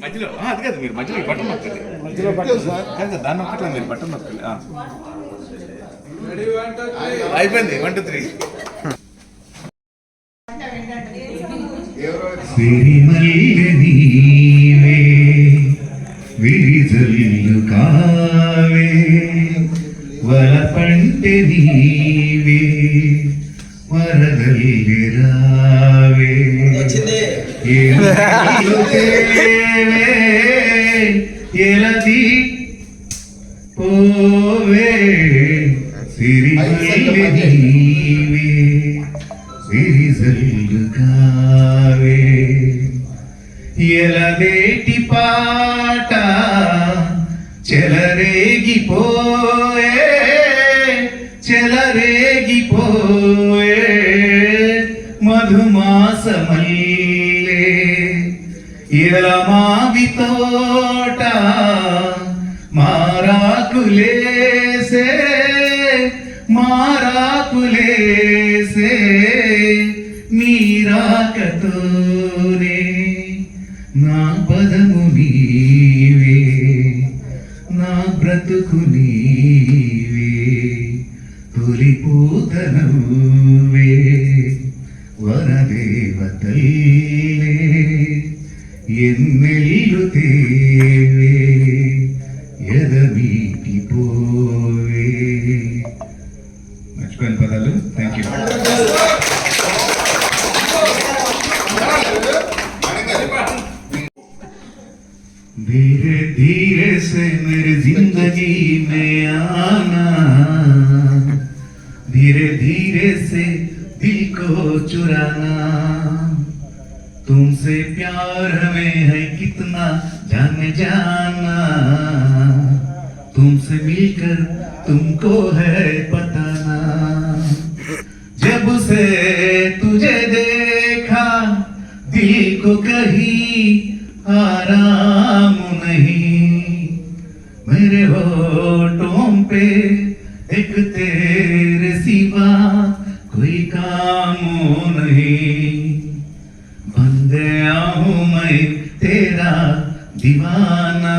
మధ్యలో అది కాదు, మీరు మధ్యలో ఈ బటన్ నొక్కండి. మధ్యలో కాదు దాన్ని నొక్కట్లేదు, మీరు బటన్ నొక్కండి. అయిపోయింది 1 2 3. సిరిమల్లె నీవే విరిజల్లు కావే వరపంటె నీవే వరదల్లి రావే ఎలది పోవే సిరిమల్లె నీవే విరిజల్లు కావే ఎలదేటి పాట చెలరేగిపోయే చెలరేగిపోయే మధుమాసమల్లే ఎలమావి తోట మారాకులేసే మారాకులేసే నీరాకతోనే నా పదము నీవే నా బ్రతుకు నీవే తొలిపూతనవే వరదేవతల్లే ఎన్నెల్లు తేవే ఎదమీటి పోవే. మర్చిపోయిన పదాలు. Thank you. धीरे धीरे से मेरी जिंदगी में आना, धीरे धीरे से दिल को चुराना, तुमसे प्यार हमें है कितना जाने जाना, तुमसे मिलकर तुमको है बताना, जब से तुझे देखा दिल को कहीं आराम नहीं, मेरे होठों पे एक तेरे सिवा कोई काम नहीं, बन गया हूँ मैं तेरा दीवाना,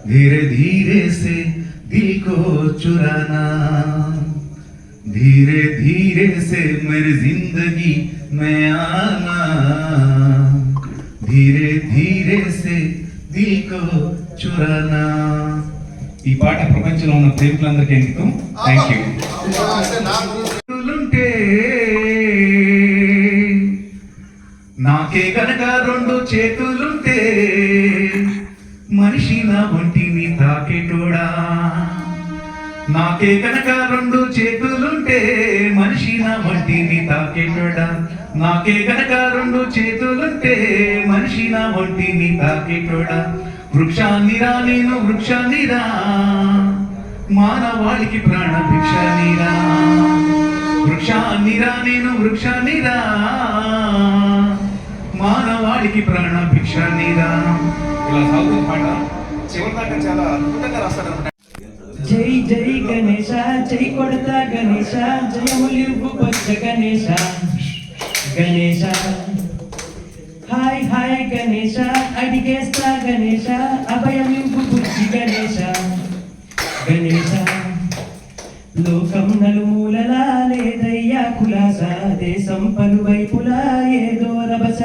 धीरे धीरे से दिल को चुराना, धीरे धीरे से मेरी जिंदगी में आना, धीरे धीरे से दिल को चुराना. ఈ పాట ప్రపంచంలో ఉన్న ప్రేమికులందరికీ అంకితం. Thank you. నాకే గనక 2 చేతులుంటే మనిషి నా ఒంటిని తాకేటోడా, నాకే కనుక 2 చేతులుంటే మనిషి నా ఒంటిని తాకేటోడా, నాకే కనుక 2 చేతులుంటే మనిషి నా ఒంటిని తాకేటోడా, వృక్షాన్నిరా నేను వృక్షాన్నిరా మానవాళికి ప్రాణ భిక్షాన్నిరా, వృక్షాన్నిరా నేను వృక్షాన్నిరా మానవాళికి ప్రాణ భిక్షాన్నిరా. ఇలా సాగుతుంది పాట. చివరి దాకా చాలా అద్భుతంగా రాస్తాడు. జై జై గణేశ జై కొడతా గణేశ జయములివ్వు బొజ్జ గణేశ గణేశ, హాయ్ హాయ్ గణేశ అడిగేస్తా గణేశ అభయమివ్వు బుజ్జి గణేశ గణేశ, లోకం నలుమూలలా లేదయ్యా కులాస, దేశం పలువైపులా ఏదో రభస,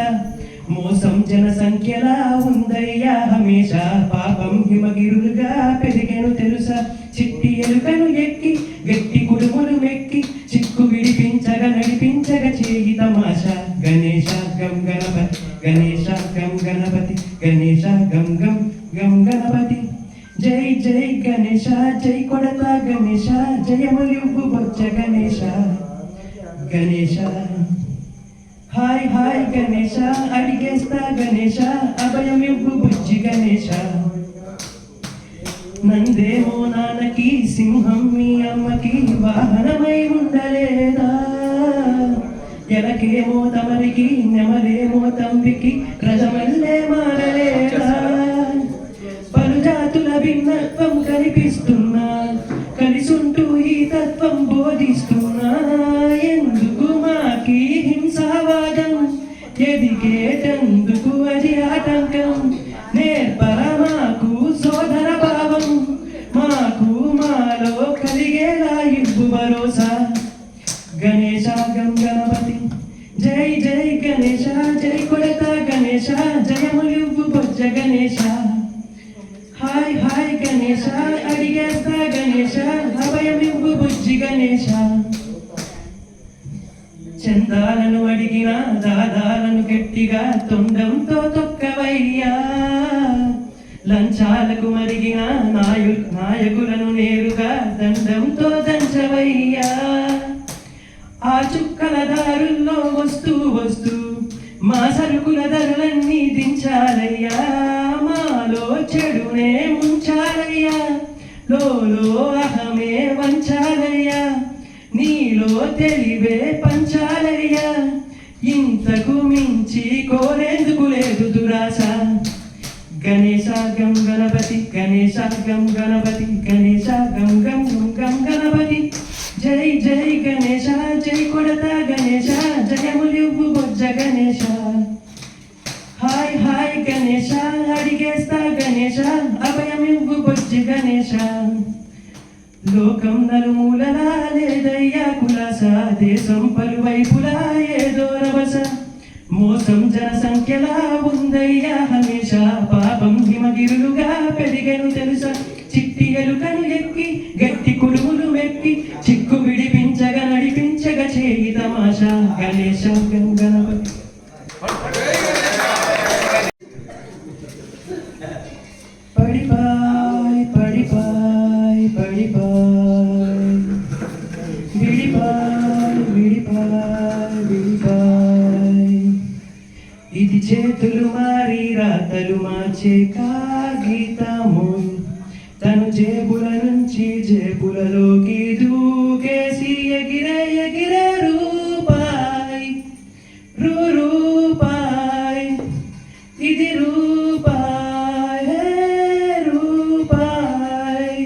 మోసం జనసంఖ్యలా ఉందయ్యా హమేష, పాపం హిమగిరులుగా పెరిగెను తెలుసా, చిట్టి ఎలుకను ఎక్కి గట్టి కుడుములు మెక్కి చిక్కు విడిపించగా నడిపించగా చేయి తమాష, గణేశ గం గణపతి గణేశ గం గణపతి గణేశ గం గం గం గణపతి, జై జై గణేశ జై కొడతా గణేశ జయములివ్వు బొజ్జ గణేశ గణేశ, హాయ్ హాయ్ గణేశ అడిగేస్తా గణేశ అభయమివ్వు బుజ్జి గణేశ, నందేమో నాన్నకి సింహం మీ అమ్మకి వాహనమై ఉండలేదా, ఎలకేమో తమరికి నెమలేమో తంబికి రథమల్లే మారలేదా, పలుజాతుల భిన్నత్వం కనిపిస్తున్నా కలిసుంటూ ఈ తత్వం బోధిస్తున్నా, ఎందుకు మాకి హింసావాదం ఎదిగేటందుకు అది ఆట అంకం నేర్పరా మాకు సోదర భావం మాకు మాలో కలిగేలా ఇవ్వు భరోసా గణేశ గం గణపతి జై జై గణేశ జై కొడత గణేశ జయములివ్వు బొజ్జ గణేశ హాయ్ హాయ్ గణేశ అడిగేస్తా గణేశ అభయమివ్వు బుజ్జి గణేశ చందాలను అడిగిన దాదాలను గట్టిగా తొండంతో తొక్కవయ్యా లంచాలకు మరిగిన నాయకులను నేరుగా దండంతో దంచవయ్యా ఆ చుక్కల దారుల్లో వస్తూ వస్తూ మా సరుకుల ధరలన్నీ దించాలయ్యా మాలో చెడునే ముంచాలయ్యా లోలో అహమే వంచాలయ్యా నీలో తెలివే పంచాలయ్యా ఇంతకు మించి కోరేందుకు లేదు దురాశ గణేశ గం గణపతి గణేశ గం గణపతి గణేశ గం గం గం గం గణపతి జై జై గణేశ జై కొడత గణేశ జయములివ్వు బొజ్జ గణేశ హాయ్ హాయ్ గణేశ అడిగేస్తా గణేశ అభయమివ్వు బొజ్జి గణేశ లోకం నలుమూలలా లేదయ్యా కులాస దేశం పలువైపులా ఏదో రభస మోసం జనసంఖ్యలా ఉందయ్యా హమేష పాపం హిమగిరులుగా పెరిగెను తెలుసా చిట్టి ఎలుకను ఎక్కి గట్టి కుడుములు మెక్కి చిక్కు విడిపించగా నడిపించగా చేయి తమాషా గణేశ గణపతి పడిపాయ్ పడిపాయ్ పడిపాయ్ విడిపాయ్ విడిపాయ్ విడిపాయ్ ఇది చేతులు మారి రాతలు మార్చే కాగితము తను జేబుల నుంచి జేబులలోకి దూకేసి ఎగిరే ఎగిరే రూపాయ్ రూపాయ్ ఇది రూపాయ్ రూపాయ్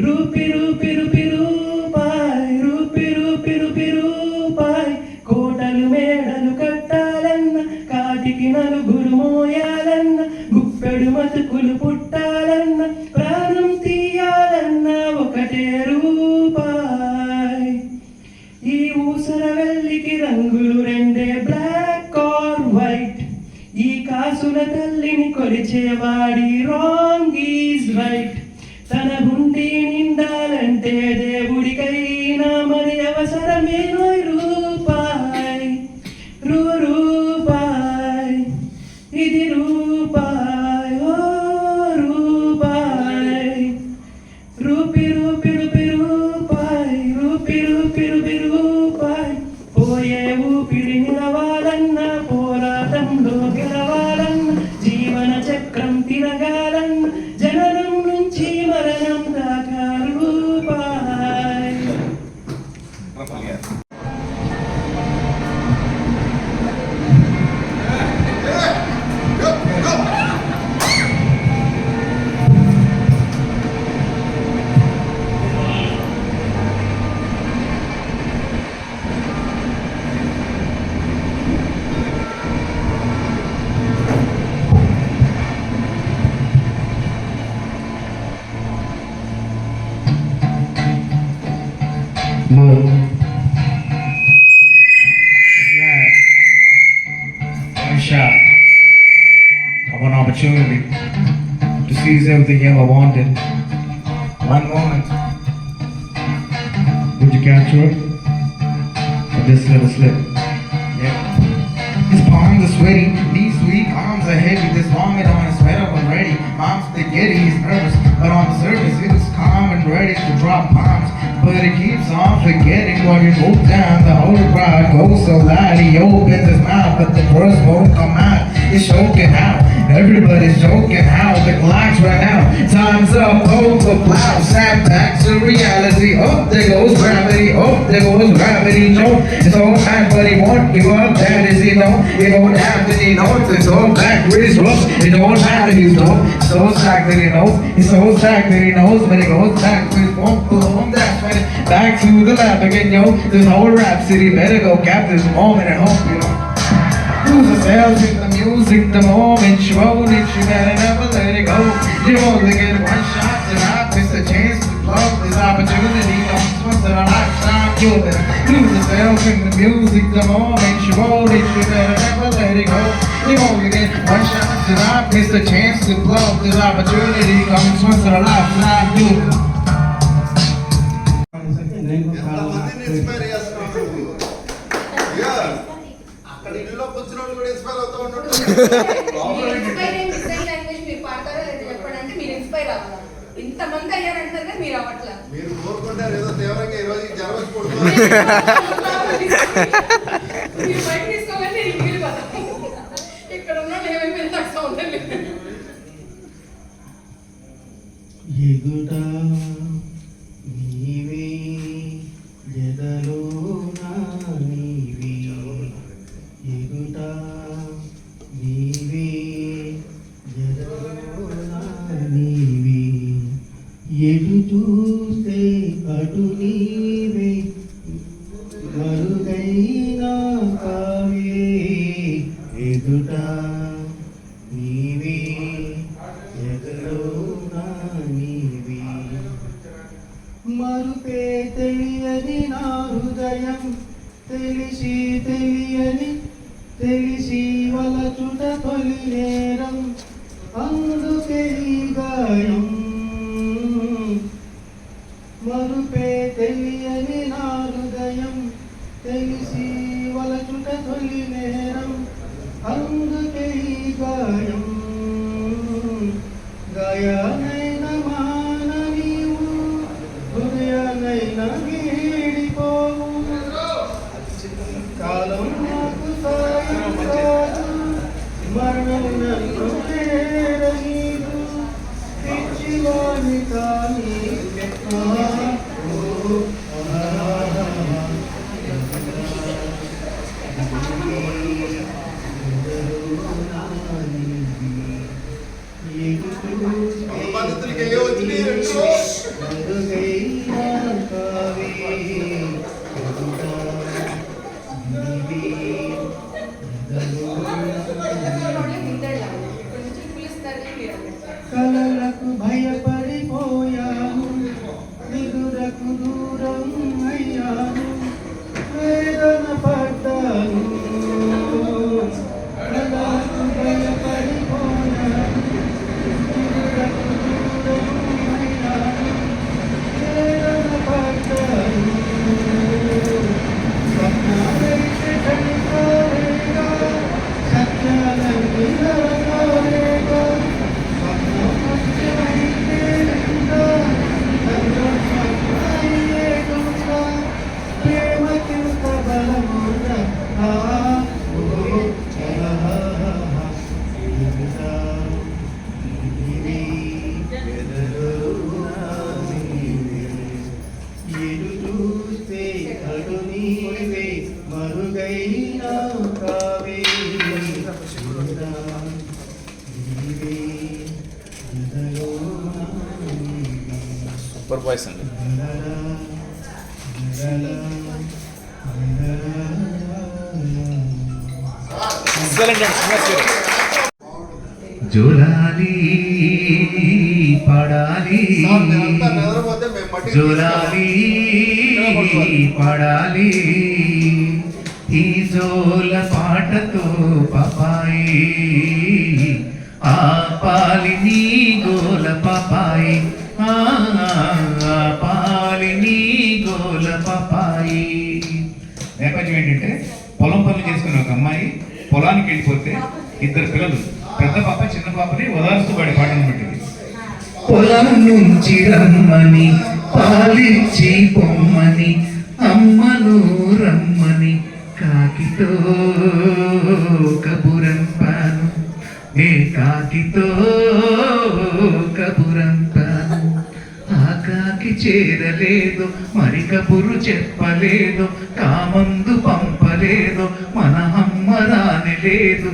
రూపి రూపి రూపి రూపాయ్ రూపి రూపి రూపి రూపాయ్ కోటలు మేడలు కట్టాలన్న కాటికి నలుగురు మోయాలన్న గుప్పెడు మతుకులు పుట్టాలన్న ప్రాణం తీయాలన్న ఒకటే రూపాయ్ ఈ ఊసర వెల్లికి రంగులు రెండే బ్లాక్ ఆర్ వైట్ ఈ కాసుల తల్లిని కొలిచేవాడి రాంగ్ ఈజ్ రైట్ తన గుండె నిండాలంటే దేవుడికైనా మరి అవసరమేనో రూపాయ్ రూపాయ్ ఇది రూపాయ్ ఓ రూపాయ్ రూపి రూపి రూపి రూపాయ్ రూపి రూపి రూపి రూపాయ్ పోయే ఊపిరి నిలవాలన్న పోరాటంలో గెలవాలన్న జీవన చక్రం తిరగాలన్న జననం నుంచి మరణం దాకా రూపాయ్ Look, yeah, one shot of an opportunity to seize everything you ever wanted. One moment. Would you capture it? Or just let it slip? Yeah. His palms are sweaty, knees weak, arms are heavy. This vomit on his sweater already. Mom's spaghetti, he's nervous, but on the surface he looks calm and ready to drop bombs. But he keeps on forgetting what he wrote down. The whole crowd goes so loud, he opens his mouth, but the words won't come out. He's choking out. Everybody's joking how the clock's run out. Time's up, over, plow, snap back to reality. Up there goes gravity, up there goes gravity. No, it's all back, but he won't give up. That is, he know, he don't have to, he knows. It's all back with his rough. It don't matter, he's dope. So stacked that he knows. He's so stacked that he knows. When he goes back to his home, that's right. Back to the lab again, yo. This whole rap city better go cap this moment at home, you know. Who's the sales in the music? music the moment you own it. You better never let it go. You only get one shot tonight. Miss a chance to blow this opportunity. Don't once in a lifetime. You better lose yourself in the music the moment you own it. You better never let it go. You only get one shot tonight. Miss a chance to blow this opportunity. Comes once in a lifetime. You better. ఎంతమందిని inspire చేస్తున్నావు నువ్వు? ఇక అక్కడ ఇల్లులోకి వచ్చిన వాళ్ళు కూడా inspire అవుతూ ఉంటాడు. ఇంతమంది అయ్యారంటే మీరు అవ్వట్లా. మీరు కోరుకుంటారు ఏదో తీవ్రంగా ఈరోజు జ్వరం వచ్చి పడుతుంది. మీరు బయట తీసుకోవాలంటే ఇంటికి పోతాం. ఇక్కడ ఉన్న ఏమైపోయింది నాకు సౌందర్యం లేదు. ఎగుట నీవే జగలో నీవే ఎగుట నీవే జగలో నీవే ఎటు చూస్తే అటు నీవే మరుగైనా కావే ఎదుట నీవే జగలో నీవే మరుపే తెలియని నా హృదయం తెలిసి తెలియని తెలిసి వలచుట తొలి నేరం అందుకే ఈ గాయం మరుపే తెలియని నా హృదయం తెలిసి వలచుట తొలి నేరం అందుకే ఈ గాయం గాయానైన మానవీవు హృదయానైన వీడిపోవు కాలం నాకు సాయం కాదు మరణం నన్ను చేరనీదు పిచ్చివాణి కానీ బాధితులకి ఏ వచ్చినాయి రెండు కలలకు భయపడిపోయాను నిదురకు దూరం అయ్యాను వేదన పడ్డాను కలలకు భయపడిపోయాను నిదురకు దూరం అయ్యాను వేదన పడ్డాను స్వప్నాలైతే కనిపోలేగా సత్యాలన్నీ నరకోలేగా మరుగైనా కావే సూపర్ వాయిస్ అండి. ఎక్సలెంట్ అండి శ్రీనివాస్ గారు. జోలాలి పడాలి నేనంతా నిద్రపోతే మేము మట్టి జోలాలి పడాలి ఈ జోల పాటతో పాపాయి ఆపాలి నీ గోల పాపాయి ఆపాలి నీ గోల పాపాయి. నేపథ్యం ఏంటంటే పొలం పనులు చేసుకునే ఒక అమ్మాయి పొలానికి వెళ్ళిపోతే ఇద్దరు పిల్లలు పెద్ద పాప చిన్న పాపని ఓదార్స్తూ పాడే పాట అనమాట. పొలం నుంచి రమ్మని పాలిచ్చి పొమ్మని అమ్మను రమ్మని కాకితో కబురంపాను ఏ కాకితో కబురంపాను ఆ కాకి చేరలేదు మరి కబురు చెప్పలేదు కామందు పంపలేదు మన అమ్మ రానిలేదు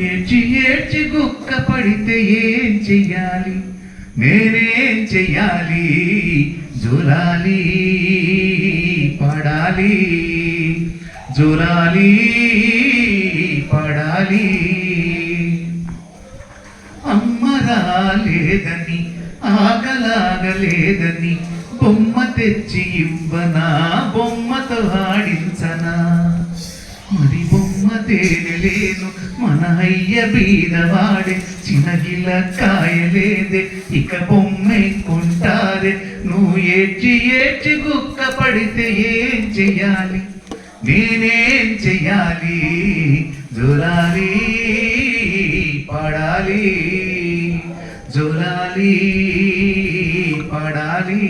ఏడ్చి ఏడ్చి గుక్క పడితే ఏం చెయ్యాలి నేనేం చెయ్యాలి జోలాలి పడాలి జోలాలి పడాలి. అమ్మ రాలేదని ఆకలాగలేదని బొమ్మ తెచ్చి ఇవ్వనా, బొమ్మతో ఆడించనా? మరి బొమ్మ తేనెలేను మన అయ్య బీదవాడే, చిన్నగిల కాయలేదే ఇక బొమ్మే కొంటారే. నువ్వు ఏడ్చి ఏడ్చి గుక్క పడితే ఏం చెయ్యాలి, నేనేం చెయ్యాలి? జోలాలి పడాలి, జోలాలి పడాలి.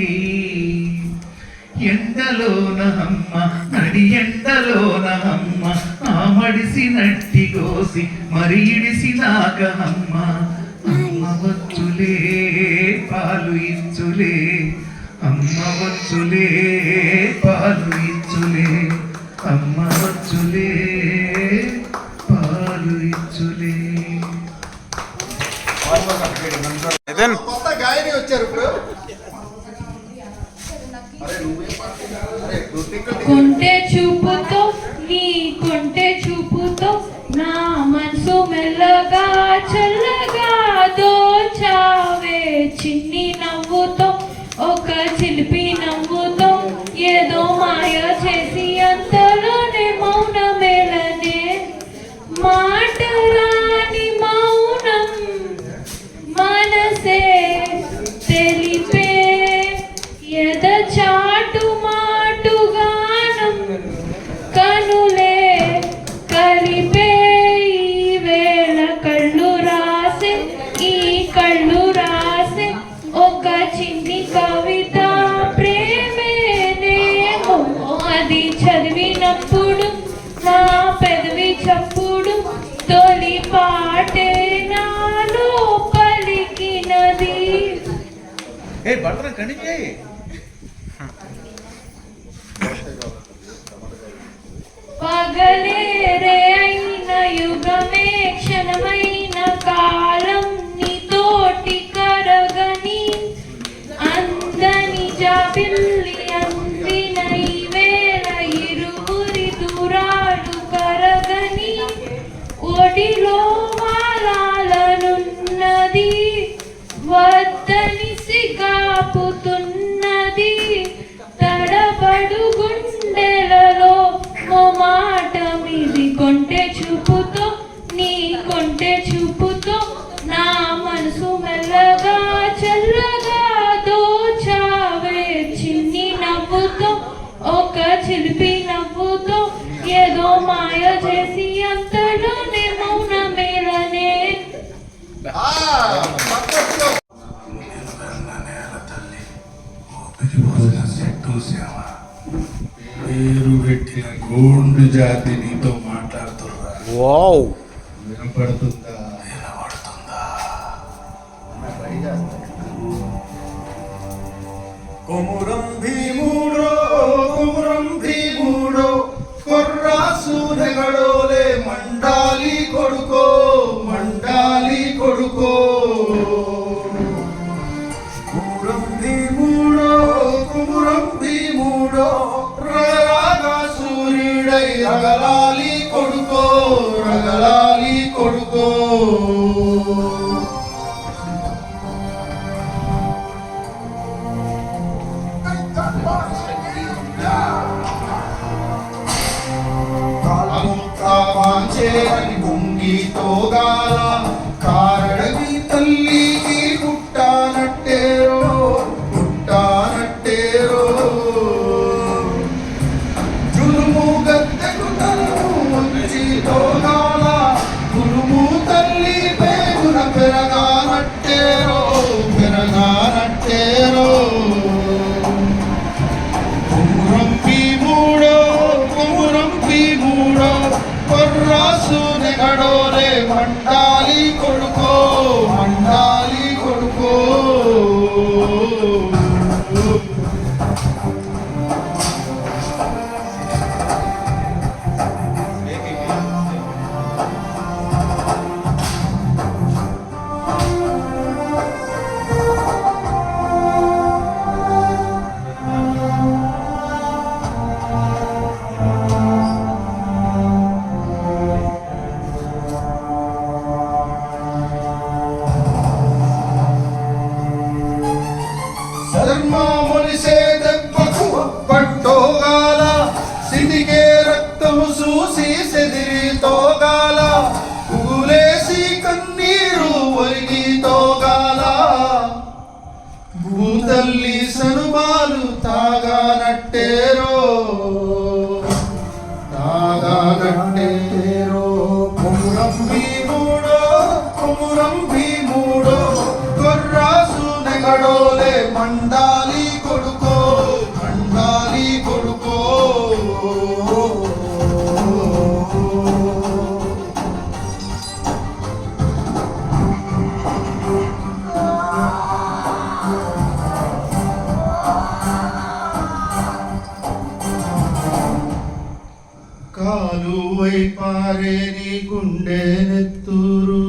ఎండలోన అమ్మ నడి ఎండలోన అమ్మ, ఆ మడిసి నట్టి కోసి మరి ఇడిసినాక అమ్మ. అమ్మ వచ్చులే పాలు ఇచ్చులే, అమ్మ వచ్చులే పాలు ఇచ్చులే, అమ్మ వచ్చులే పాలు ఇచ్చులే. కొత్త గాయని వచ్చారు ఇప్పుడు. కొంటె చూపుతో నీ కొంటె చూపుతో నా మనసు మెల్లగా చల్లగా దోచావే. చిన్ని నవ్వుతో ఒక చిలిపి నవ్వుతో ఏదో మాయ చేసి అంతలోనే మౌనమేలనే. మాట రాని మౌనం మనసే తెలిపే, ఎద చాటు మాటు గానం కనులే కలిపే. ఈ వేళ కళ్ళు రాసే, ఈ కళ్ళు రాసే ఒక చిన్ని కవిత. ప్రేమేనేమో అది చదివినప్పుడు నా పెదవి చప్పుడు, తొలి పాటే నాలో పలికినది. భర్తను కండి. పగలేరే అయిన యుగమే క్షణమైన కాలం నీతోటి కరగని, అందని జాబిల్లి అందిన ఈ వేళ ఇరువురి దూరాలు కరగని. ఒడిలో వాలాలనున్నది వద్దని సిగాపుతున్నది, తడబడు గుండెలలో మాటమిది. కొంటె చూపుతో నీ కొంటె చూపుతో నా మనసు మెల్లగా చల్లగా దోచావే. చిన్ని నవ్వుతో ఒక చిలిపి నవ్వుతో ఏదో మాయ చేసి అంతలోనే మౌనమేలనే. పేరు పెట్టిన గోండు జాతి నీతో మాట్లాడుతున్నా. వావ్, వినపడుతుందా? కొమురం భీముడో కొమురం భీముడో కొర్రాసు నెగడోలే మండాలి కొడుకో మండాలి కొడుకో. కొమురం భీముడో కొమురం భీముడో రాగా సూర్యుడై రగలాలి కొడుకో రగలాలి కొడుకో. కాంచేని గుంగితో గాల కారడవి తల్లికి పుట్టానట్టేరో పుట్టానట్టేరో. జులుము గద్దెకు తలను వంచితో గాల గురుము తల్లి పేగున పెరగానట్టేరో పెరగానట్టేరో. కొమురం భీముడో కొమురం భీముడో కొర్రాసు నెగడోలే మండాలి కొడుకో మండాలి కొడుకో. కొరిగి తోగాల భూతల్లి సనుబాలు తాగానట్టేరో కొమురం భీముడో కొర్రాసు నెగడోలే మండాలి కొడుకో కాలువై పారే నీ గుండె నెత్తూరు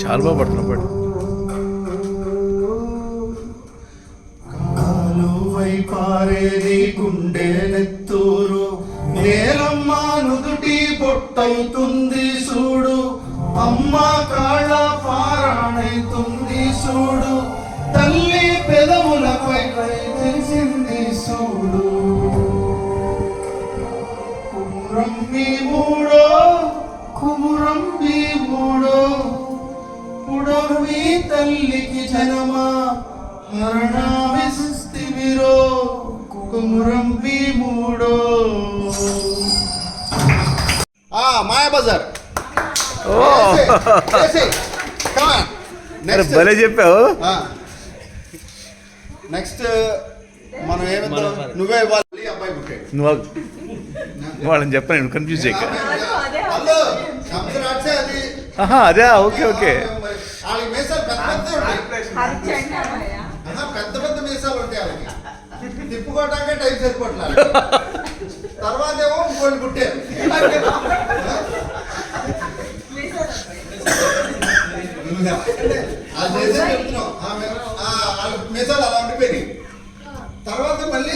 చాలా బాగా పడుతున్నా పాడు. కాలువై పారే నీ గుండె నెత్తూరు నేలమ్మ నుదుటి పొట్టవుతుంది చూడు అమ్మ కాళ్ళ పారాణైతుంది చూడు తల్లి పెదవులపై తెలిసింది చూడు కుమురం భీముడో పుడవి తల్లికి జనమా హరణమిస్తివిరో కుమురం భీముడో. మాయాబజార్ భలే చెప్పావు. నెక్స్ట్ మనం ఏమిద్దాం నువ్వే ఇవ్వాలి అబ్బాయి పుట్టాడు నువ్వు వాళ్ళని చెప్పాను కన్ఫ్యూజ్ చేయక. హలో కంప్యూటర్ అది అదే ఓకే ఓకే. వాళ్ళకి మీసాలు పెద్ద పెద్ద మీసాలు ఉంటాయి వాళ్ళకి తిప్పుకోవటానికే టైం సరిపోవట్లేదు. తర్వాత ఏమో ఇంకోటి పుట్టారు మీసాలు అలా ఉండిపోయినాయి. తర్వాత మళ్ళీ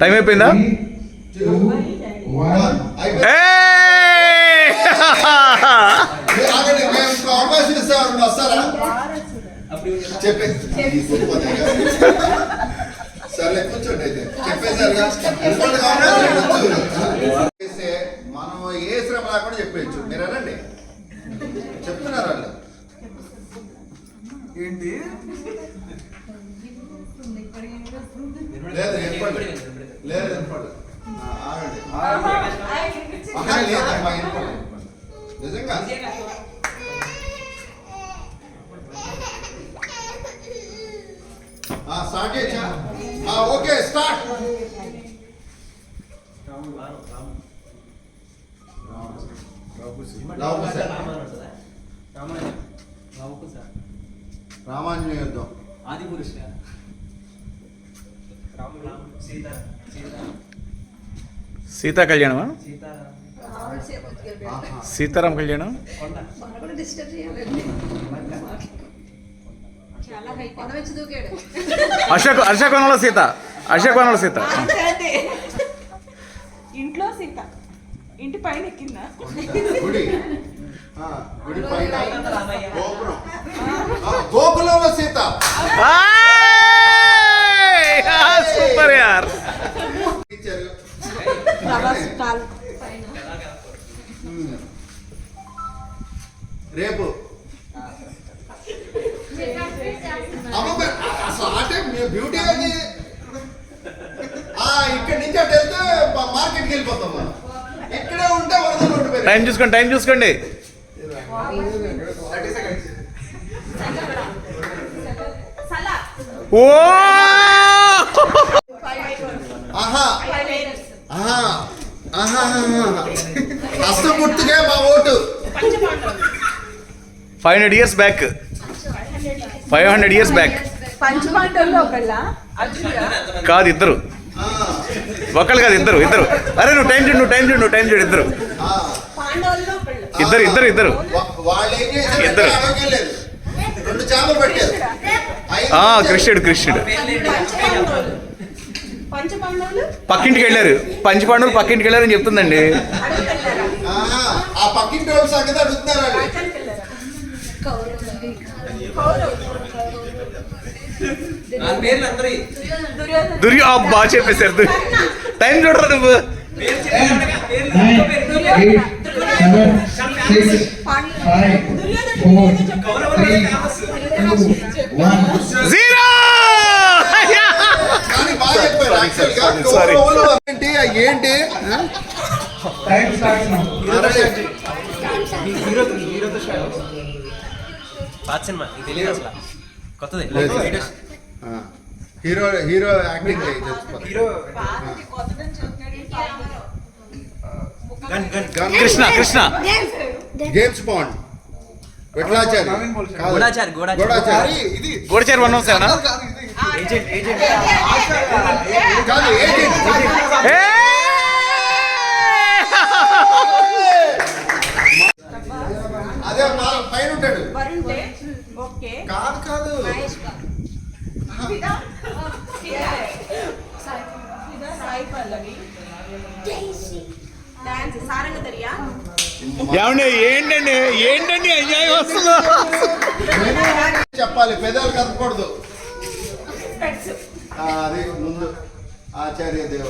టైం అయిపోయిందా? అవకాశం ఇస్తాను వస్తారా చెప్పేసి సరే కూర్చోండి అయితే చెప్పేసారుగా మనం ఏ శ్రమ లేకుండా చెప్పేయచ్చు. మీరు అనండి చెప్తున్నారు వాళ్ళు ఏంటి లేదు ఏర్పడదు లేదు ఏర్పడదు లేదమ్మా ఏర్పడదు నిజంగా. స్టార్ట్ చేయొచ్చా? Okay start. రామాంజనేయ యుద్ధం ఆది పురుష సీతా కళ్యాణమా? సీతారాం కళ్యాణం. అశోకవనంలో సీత. అశోకవనంలో సీత. ఇంట్లో సీత ఇంటి పైన ఎక్కిందా? గుడి పైన గోకులంలో సీత. సూపర్ యార్. రేపు అసలు అంటే బ్యూటీ అది ఇక్కడి నుంచి అటు వెళ్తే మార్కెట్కి వెళ్ళిపోతాం మనం. ఇక్కడే ఉంటే వరదలు ఉండిపోయి. టైం చూసుకోండి టైం చూసుకోండి. ఓ హస్తం గుర్తుకే మా ఓటు. 500 years బ్యాక్. 500 years back. పంచపాండవుల్లో ఒకళ్ళ కాదు ఇద్దరు. ఒకళ్ళు కాదు ఇద్దరు. అరే నువ్వు టైం చూడు ఇద్దరు. ఇద్దరు వాళ్ళు ఏం చేశారు? అడగలేదు. 2 చేపలు పెట్టారు. కృష్ణుడు పంచపాండవులు పక్కింటికి వెళ్ళారు. పంచపాండవులు పక్కింటికి వెళ్ళారని చెప్తుందండి. ఆ పక్కింటి వాళ్ళ సంగతి అడుగుతున్నారు. దుర్యో బాగా చెప్పేశారు టైం చూడరా నువ్వు 9, 8, 7, 6, 5, 4, 3, 2, 1. జీరో కానీ బాగా చెప్పారు actually గా. Sorry. కౌరవులు ఏంటి ఏంటి Time starts now. పాత సినిమా నీకు తెలియదు అసలు కొత్తది hero hero acting Krishna Krishna James bond Vithalachari కాదు. గూఢాచారి. గూఢాచారి ఇది గోడచేరు 107 కాదు ఏజెంట్ అదే పైన ఉంటాడు వరుణ్ తేజ్ ఓకే కాదు కాదు సాయి పల్లవి డాన్స్ సారంగ దరియా ఏమండి ఏంటండి అన్యాయం వస్తుందో చెప్పాలి పెదాలు కదపకూడదు స్పెట్స్ అది ముందు ఆచార్య దేవ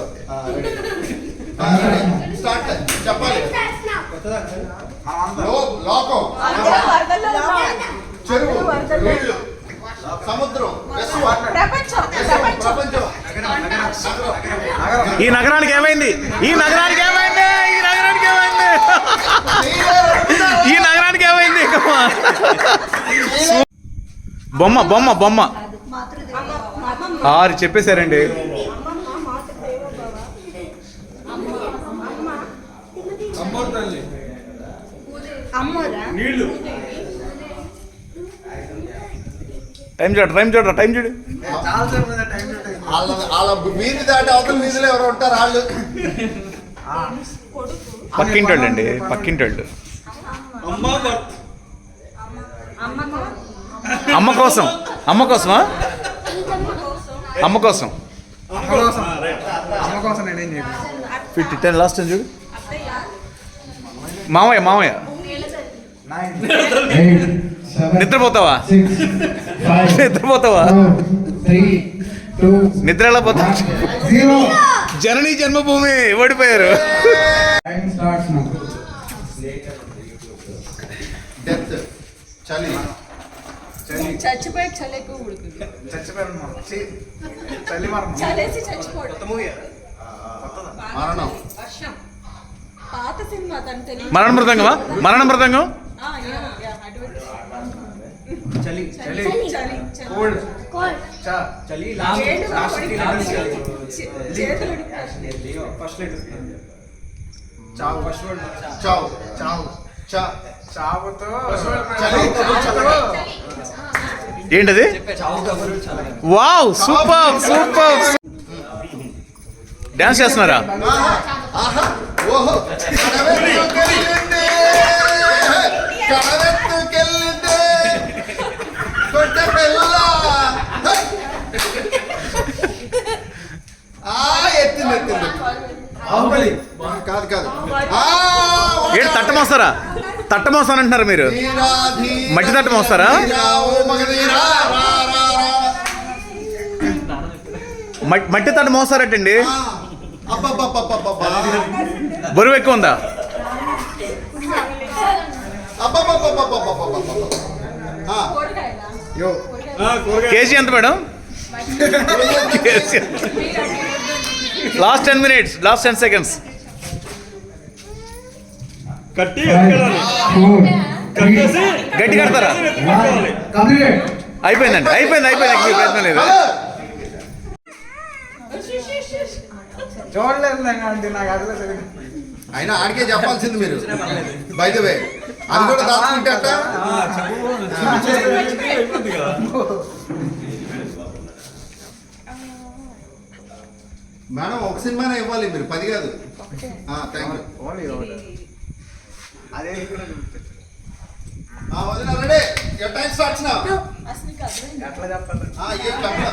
స్టార్ట్ చెప్పాలి లోకం చెరువు నీళ్లు సముద్రం ప్రపంచం ప్రపంచం ఈ నగరానికి ఏమైంది ఈ నగరానికి ఏమైంది బొమ్మ బొమ్మ బొమ్మ 6 చెప్పేశారండి టైం చూడు వాళ్ళ వీధి దాటి అవతల వీధిలో ఎవరు ఉంటారు వాళ్ళు పక్కింటోళ్ళు అండి పక్కింటోళ్ళు అమ్మ కోసమా అమ్మ కోసం 10 లాస్ట్ టైం చూడు మామయ్య 9, 8, 7, నిద్రపోతావా 6, 5, నిద్రపోతావా 4, 3, 2, నిద్ర ఎలా పోతా 0. జననీ జన్మభూమి ఓడిపోయారు Time starts now. డెత్ చలి చచ్చిపోయి చలి ఎక్కువ ఉడుకుతుంది చలేసి చచ్చిపోవడం మరణం వర్షం పాత సినిమా తను తెలియదు మరణ మృదంగం చలి చావు ఏంటది వావ్ సూపర్ డాన్స్ చేస్తున్నారా ఆహా ఓహో కడవెత్తుకెళ్ళింది కొట్ట పిల్ల ఎత్తింది కాదు ఏంటి తట్టమోస్తానంటున్నారు మీరు మట్టి తట్ట మోస్తారా మట్టి తట్ట మోస్తారటండి బరువు ఎక్కువ ఉందా కేజీ ఎంత madam last 10 minutes last 10 seconds 5, 4, 3, గట్టి కడతారా 1. Complete. అయిపోయిందండి అయిపోయింది ప్రయత్నం లేదు అయినా ఆడికే చెప్పాల్సింది మీరు బై ద వే అది కూడా దాచుకుంటే మేడం ఒక సినిమానే ఇవ్వాలి మీరు 10 కాదు థ్యాంక్ యూ వదిన ready your time starts now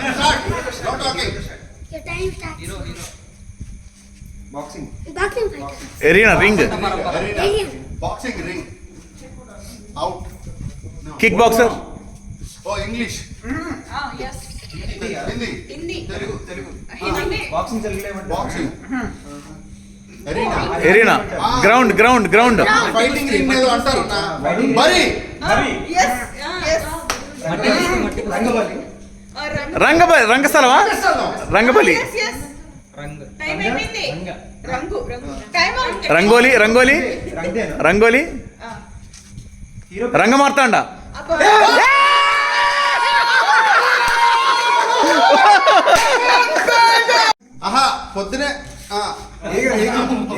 start no talking Your time starts. Hero. Boxing Boxing fight. Arena ring boxing ring out kick boxer oh English yes Hindi Hindi Telugu Hindi boxing తెలుగులో boxing arena arena ground ground ground fighting ring ఏదో అంటారు మరి yes yes Rangabali Rangabali రంగస్థలమా Rangabali yes yes time అయిపోయింది రంగు రంగు time out rangoli rangoli రంగేనా rangoli hero Rangamarthanda ఆహా పొద్దునే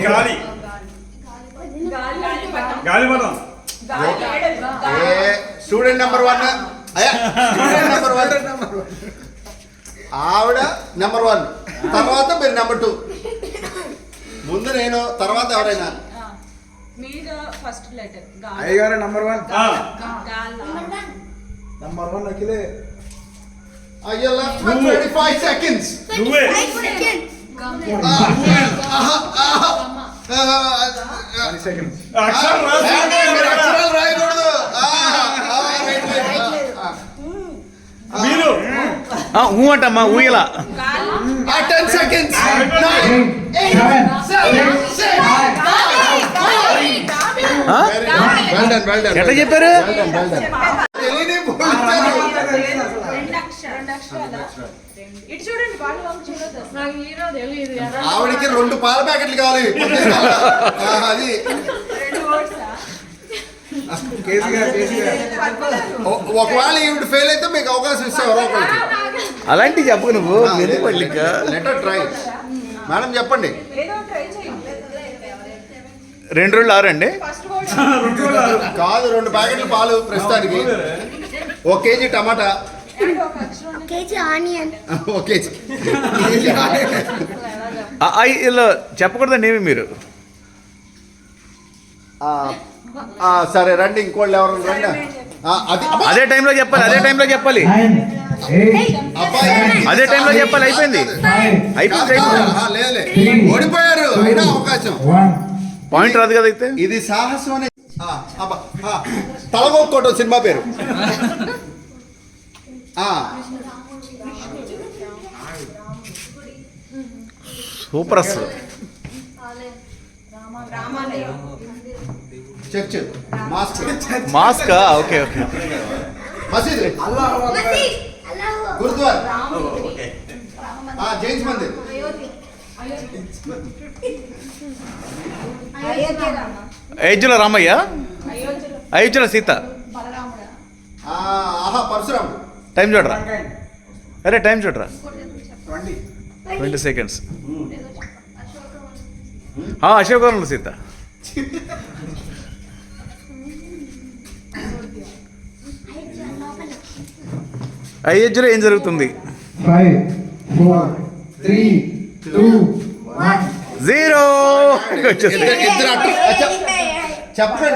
గాలి గాలిపటం స్టూడెంట్ నెంబర్ 1 అయ్యా స్టూడెంట్ నెంబర్ 1 ఆవిడ నెంబర్ 1 తర్వాత మీరు నెంబర్ 2 ముందు నేను తర్వాత ఎవరైనా మీరు ఫస్ట్ లెటర్ గాల్ అయ్యగారు నంబర్ 1 గాల్ నంబర్ 1 అఖిలే అయ్యో 25 సెకండ్స్ నువ్వే 5 seconds. అక్షరం రాసి అక్షరాలు రాయకూడదు మీరు ఊ అంటమ్మా ఊయల 10 సెకండ్స్ ఎట్లా చెప్పారు రెండు అక్షరాలు ఇటు చూడండి బాగా వంక చూడొద్దు నాకు హీరో తెలియదు కదా. ఆవిడకి 2 పాల ప్యాకెట్లు కావాలి అది రెండు వర్డ్సా ఒకవేళ ఈవిడ ఫెయిల్ అయితే మీకు అవకాశం ఇస్తాం ఎవరో ఒకరికి అలాంటివి చెప్పు నువ్వు మెల్లిపల్లిక లెటర్ ట్రై మేడం చెప్పండి ఏదో ట్రై చేయండి 2 రోజులు ఆరండి ఫస్ట్ వర్డ్ కాదు 2 ప్యాకెట్ల పాలు ప్రస్తుతానికి 1 కేజీ టమాటా ఏదో ఒక అక్షరం KG onion. 1 కేజీ ఇలా చెప్పకూడదండి ఏమి మీరు సరే రండి ఇంకోళ్ళు ఎవరు రండి అది అబ్బా! అదే టైంలో చెప్పాలి అదే టైంలో చెప్పాలి 9, 8, అబ్బాయి అదే టైంలో చెప్పాలి అయిపోయింది అయిపోయింది లేదులే ఓడిపోయారు అయినా అవకాశం 1. పాయింట్ రాదు కదా అయితే ఇది సాహసం అనే తలగొక్కోటం సినిమా పేరు సూపర్ అసలు చర్చ్ మాస్క్ మాస్కా ఓకే ఓకే మసీద్ Masjid. Allahu. గురుద్వార్ జైన్స్ మందిర్ అయోధ్యలో రామయ్య అయోధ్యలో సీత పరశురాముడు టైం చూడరా అరే టైం చూడరా 20 సెకండ్స్ అశోకవనంలో సీత అయోధ్యలో ఏం జరుగుతుంది 5, 4, 3, 2, 1. 0 వచ్చేసి ఇద్దరు చెప్పండి